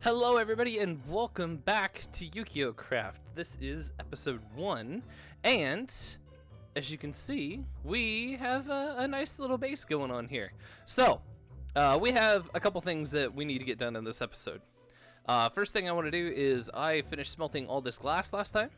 Hello everybody and welcome back to UkiyoCraft. This is episode 1 and as you can see we have a nice little base going on here. So we have a couple things that we need to get done in this episode. First thing I want to do is I finished smelting all this glass last time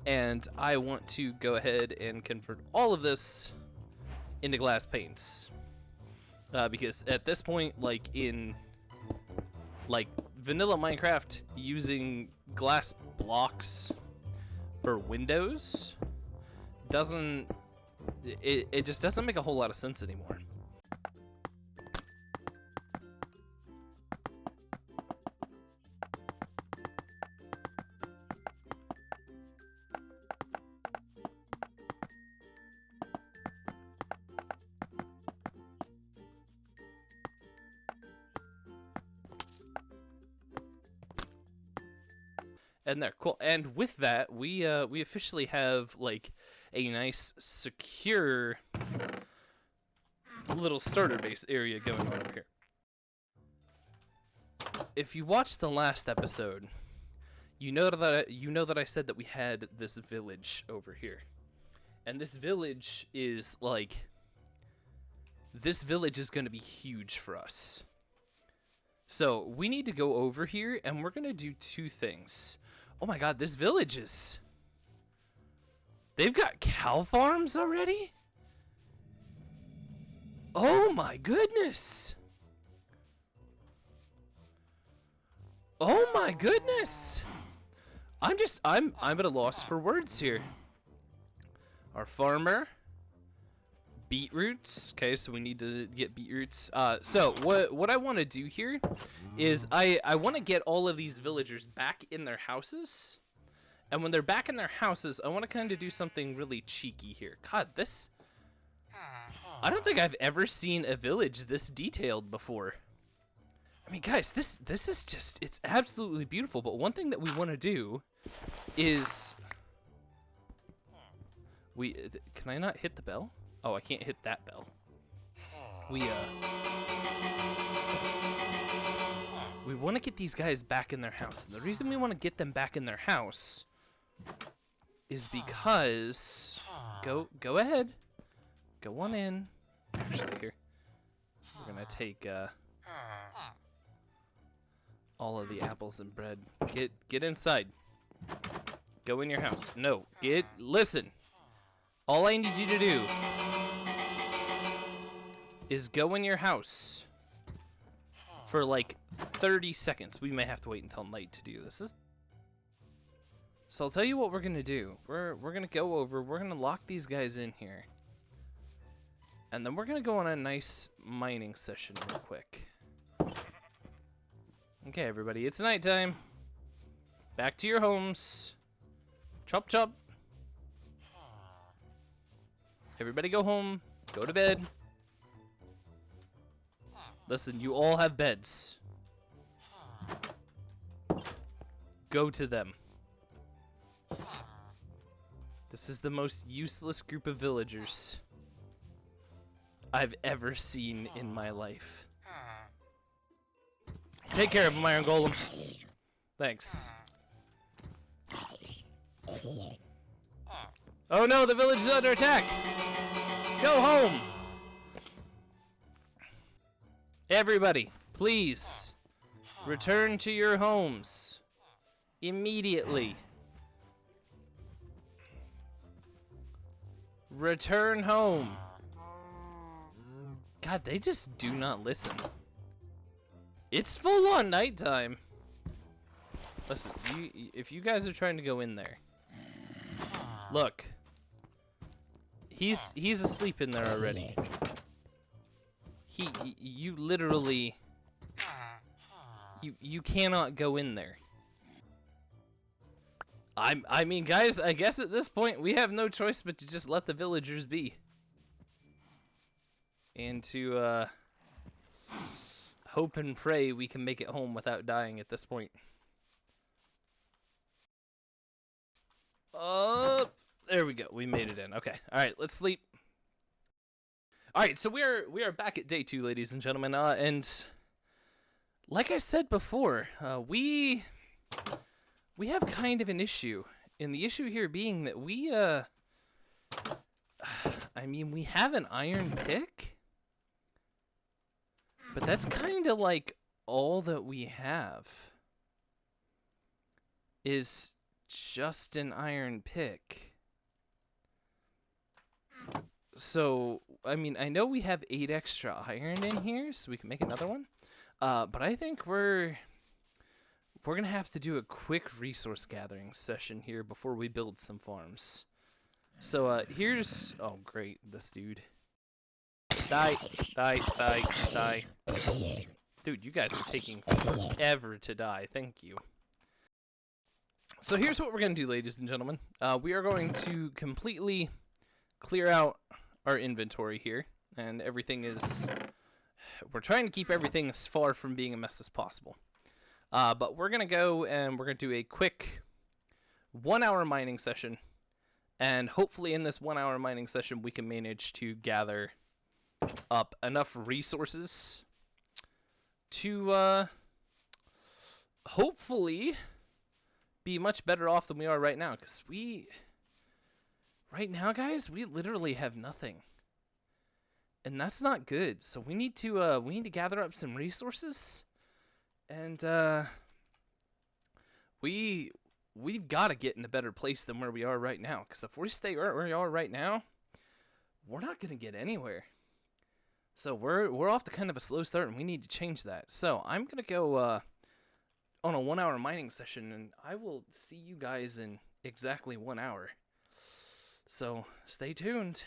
and I want to go ahead and convert all of this into glass panes. Because at this point, like in vanilla Minecraft, using glass blocks for windows it just doesn't make a whole lot of sense anymore. And there, cool. And with that, we officially have like a nice, secure little starter base area going on over here. If you watched the last episode, you know that I said that we had this village over here, and this village is going to be huge for us. So we need to go over here, and we're gonna do two things. Oh my god, this village is... They've got cow farms already? Oh my goodness! Oh my goodness! I'm at a loss for words here. Our farmer. Beetroots. Okay, so we need to get beetroots. So what I want to do here is I want to get all of these villagers back in their houses, and when they're back in their houses, I want to kind of do something really cheeky here. God, I don't think I've ever seen a village this detailed before. I mean, guys, this is just, it's absolutely beautiful. But one thing that we want to do is can I not hit the bell? Oh, I can't hit that bell. We want to get these guys back in their house. And the reason we want to get them back in their house is because... Go ahead. Go on in. Actually, here. We're going to take all of the apples and bread. Get inside. Go in your house. No. Listen. All I need you to do is go in your house for like 30 seconds. We may have to wait until night to do this. So I'll tell you what we're gonna do. We're gonna go over, we're gonna lock these guys in here. And then we're gonna go on a nice mining session real quick. Okay, everybody, it's nighttime. Back to your homes. Chop chop. Everybody go home. Go to bed. Listen, you all have beds. Go to them. This is the most useless group of villagers I've ever seen in my life. Take care of them, Iron Golem. Thanks. Oh no, the village is under attack! Go home! Everybody, please, return to your homes. Immediately. Return home. God, they just do not listen. It's full on nighttime. Listen, if you guys are trying to go in there, look. He's asleep in there already. You literally, you cannot go in there. I mean, guys, I guess at this point we have no choice but to just let the villagers be. And to hope and pray we can make it home without dying at this point. There we go. We made it in. Okay. All right. Let's sleep. All right. So we are back at day 2, ladies and gentlemen. And like I said before, we have kind of an issue, and the issue here being that I mean, we have an iron pick, but that's kind of like all that we have is just an iron pick. So, I mean, I know we have 8 extra iron in here, so we can make another one. But I think we're gonna have to do a quick resource gathering session here before we build some farms. So, here's... Oh, great, this dude. Die, die, die, die. Dude, you guys are taking forever to die. Thank you. So here's what we're going to do, ladies and gentlemen. We are going to completely clear out our inventory here. And everything is... We're trying to keep everything as far from being a mess as possible. But we're going to go and we're going to do a quick 1-hour mining session. And hopefully in this 1-hour mining session, we can manage to gather up enough resources to hopefully be much better off than we are right now. Because right now, guys, we literally have nothing. And that's not good. So we need to gather up some resources. And we've got to get in a better place than where we are right now. Because if we stay where we are right now, we're not going to get anywhere. So we're off to kind of a slow start, and we need to change that. So I'm going to go on a 1-hour mining session, and I will see you guys in exactly 1 hour. So stay tuned.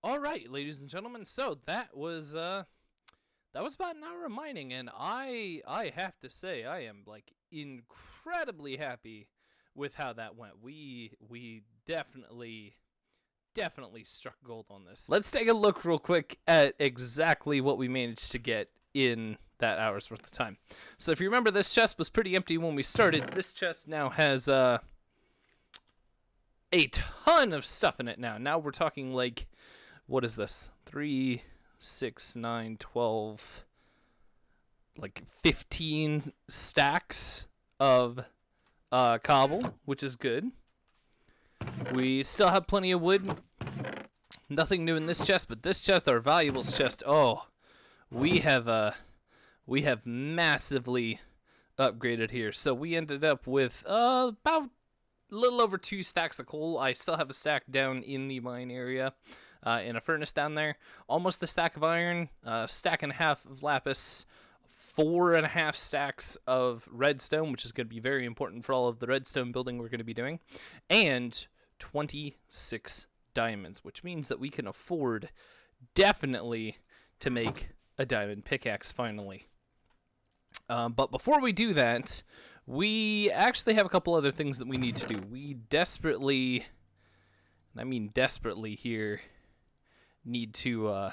All right, ladies and gentlemen. So that was about an hour of mining, and I have to say I am like incredibly happy with how that went. We definitely struck gold on this. Let's take a look real quick at exactly what we managed to get in that hour's worth of time. So if you remember, this chest was pretty empty when we started. This chest now has a ton of stuff in it now. Now we're talking like, what is this? 3, 6, 9, 12, like 15 stacks of cobble, which is good. We still have plenty of wood. Nothing new in this chest, but this chest, our valuables chest, oh, we have massively upgraded here. So we ended up with about a little over 2 stacks of coal. I still have a stack down in the mine area, in a furnace down there. Almost a stack of iron, stack and a half of lapis, 4.5 stacks of redstone, which is going to be very important for all of the redstone building we're going to be doing, and 26 diamonds, which means that we can afford definitely to make a diamond pickaxe finally. But before we do that, we actually have a couple other things that we need to do. We desperately, I mean desperately here, need to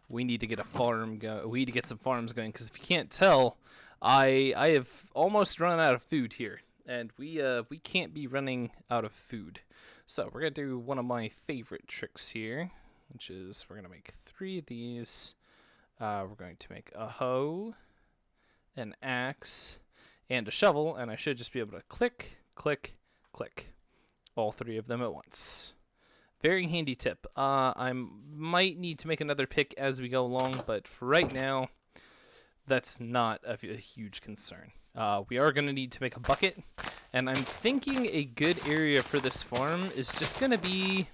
we need to get a farm go. We need to get some farms going, because if you can't tell, I have almost run out of food here, and we can't be running out of food. So we're gonna do one of my favorite tricks here, which is we're gonna make 3 of these. We're going to make a hoe, an axe, and a shovel, and I should just be able to click, click, click, all 3 of them at once. Very handy tip. I might need to make another pick as we go along, but for right now, that's not a huge concern. We are going to need to make a bucket, and I'm thinking a good area for this farm is just going to be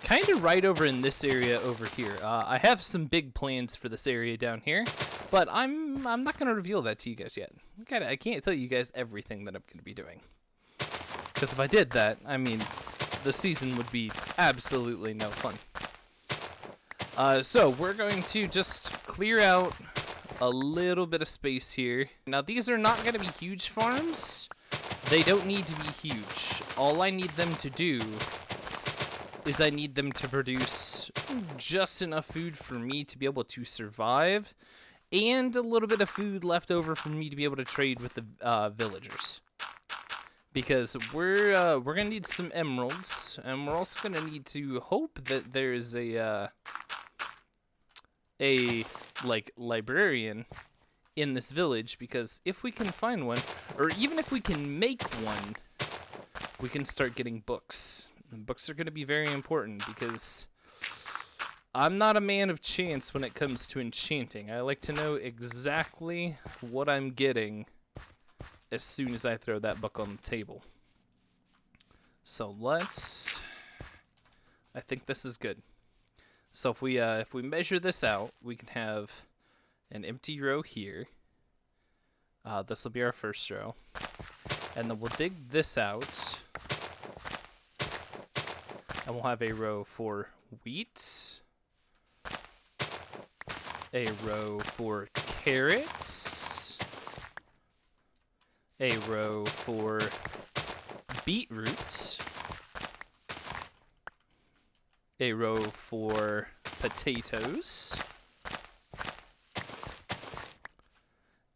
kind of right over in this area over here. I have some big plans for this area down here, but I'm not going to reveal that to you guys yet. I can't tell you guys everything that I'm going to be doing, because if I did that, I mean, the season would be absolutely no fun. So we're going to just clear out a little bit of space here. Now these are not going to be huge farms. They don't need to be huge. All I need them to do is I need them to produce just enough food for me to be able to survive, and a little bit of food left over for me to be able to trade with the villagers. Because we're gonna need some emeralds, and we're also gonna need to hope that there's a like librarian in this village, because if we can find one, or even if we can make one, we can start getting books. And books are gonna be very important, because I'm not a man of chance when it comes to enchanting. I like to know exactly what I'm getting as soon as I throw that book on the table. So I think this is good. So if we measure this out, we can have an empty row here. This will be our first row, and then we'll dig this out, and we'll have a row for wheat, a row for carrots, a row for beetroots, a row for potatoes,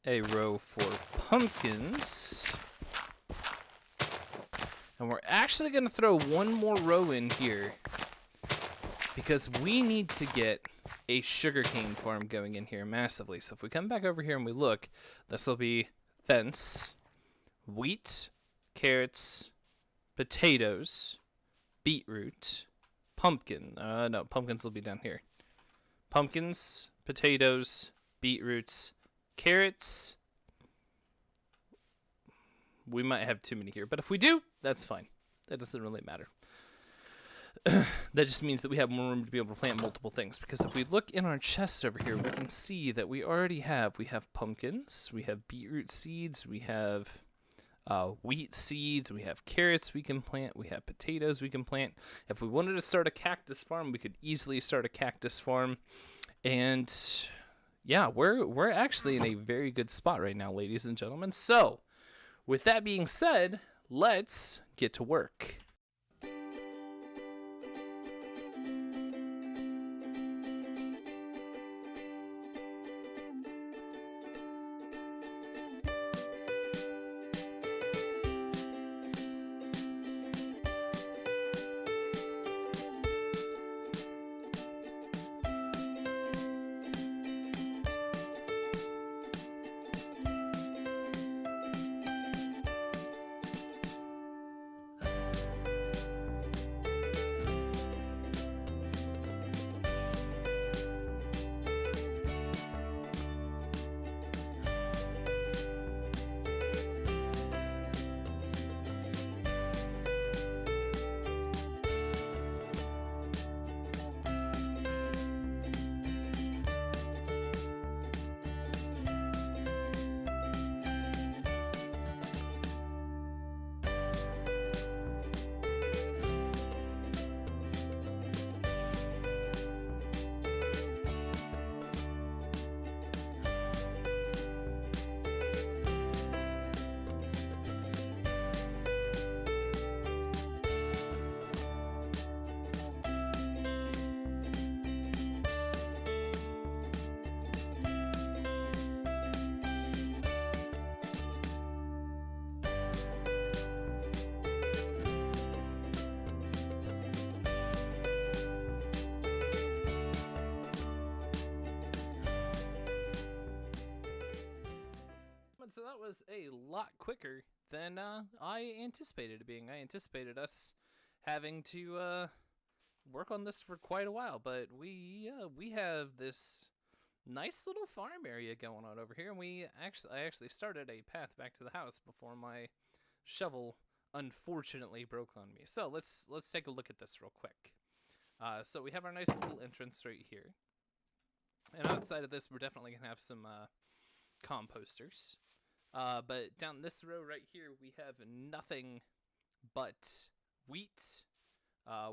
a row for pumpkins, and we're actually going to throw one more row in here, because we need to get a sugarcane farm going in here massively. So if we come back over here and we look, this will be fence, wheat, carrots, potatoes, beetroot, pumpkin. No, pumpkins will be down here. Pumpkins, potatoes, beetroots, carrots. We might have too many here, but if we do, that's fine. That doesn't really matter. That just means that we have more room to be able to plant multiple things, because if we look in our chest over here, we can see that we have pumpkins, we have beetroot seeds, we have wheat seeds, we have carrots we can plant, we have potatoes we can plant. If we wanted to start a cactus farm, we could easily start a cactus farm. And yeah, we're actually in a very good spot right now, ladies and gentlemen. So, with that being said, let's get to work. So that was a lot quicker than I anticipated it being. I anticipated us having to work on this for quite a while, but we have this nice little farm area going on over here, and I actually started a path back to the house before my shovel unfortunately broke on me. So let's take a look at this real quick. So we have our nice little entrance right here, and outside of this, we're definitely gonna have some composters. But down this row right here, we have nothing but wheat.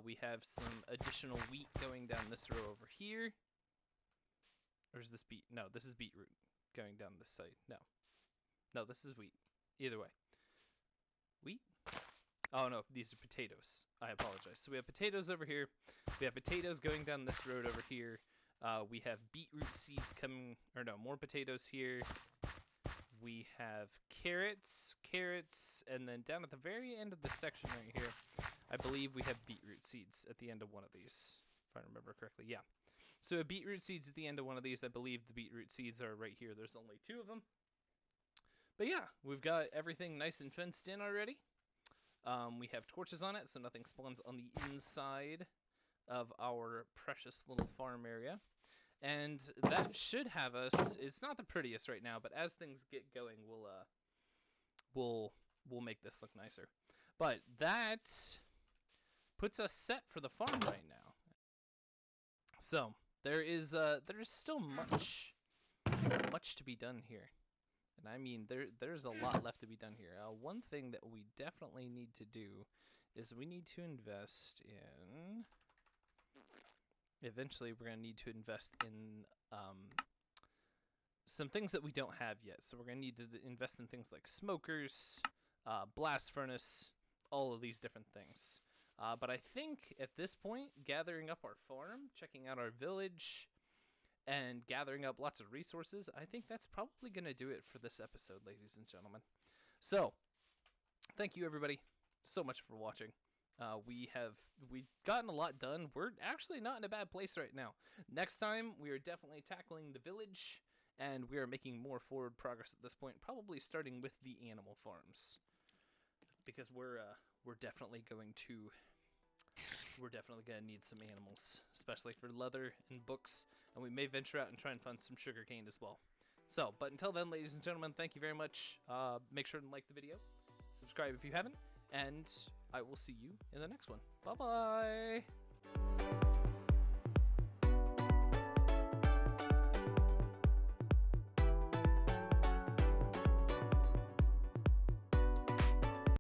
We have some additional wheat going down this row over here. Or is this beet? No, this is beetroot going down this side. No, this is wheat. Either way. Wheat? Oh no, these are potatoes. I apologize. So we have potatoes over here. We have potatoes going down this road over here. We have beetroot seeds coming, or no, more potatoes here. We have carrots, and then down at the very end of this section right here, I believe we have beetroot seeds at the end of one of these, if I remember correctly. Yeah. So we have beetroot seeds at the end of one of these. I believe the beetroot seeds are right here. There's only 2 of them. But yeah, we've got everything nice and fenced in already. We have torches on it, so nothing spawns on the inside of our precious little farm area. And that should have us. It's not the prettiest right now, but as things get going, we'll make this look nicer. But that puts us set for the farm right now. So there's still much to be done here, and I mean there's a lot left to be done here. One thing that we definitely need to do is we need to invest in. Eventually, we're going to need to invest in some things that we don't have yet. So we're going to need to invest in things like smokers, blast furnace, all of these different things. But I think at this point, gathering up our farm, checking out our village, and gathering up lots of resources, I think that's probably going to do it for this episode, ladies and gentlemen. So, thank you everybody so much for watching. We've gotten a lot done. We're actually not in a bad place right now. Next time, we are definitely tackling the village, and we are making more forward progress at this point, probably starting with the animal farms, because we're definitely going to need some animals, especially for leather and books, and we may venture out and try and find some sugarcane as well. So, but until then, ladies and gentlemen, thank you very much. Make sure to like the video, subscribe if you haven't, and I will see you in the next one. Bye-bye!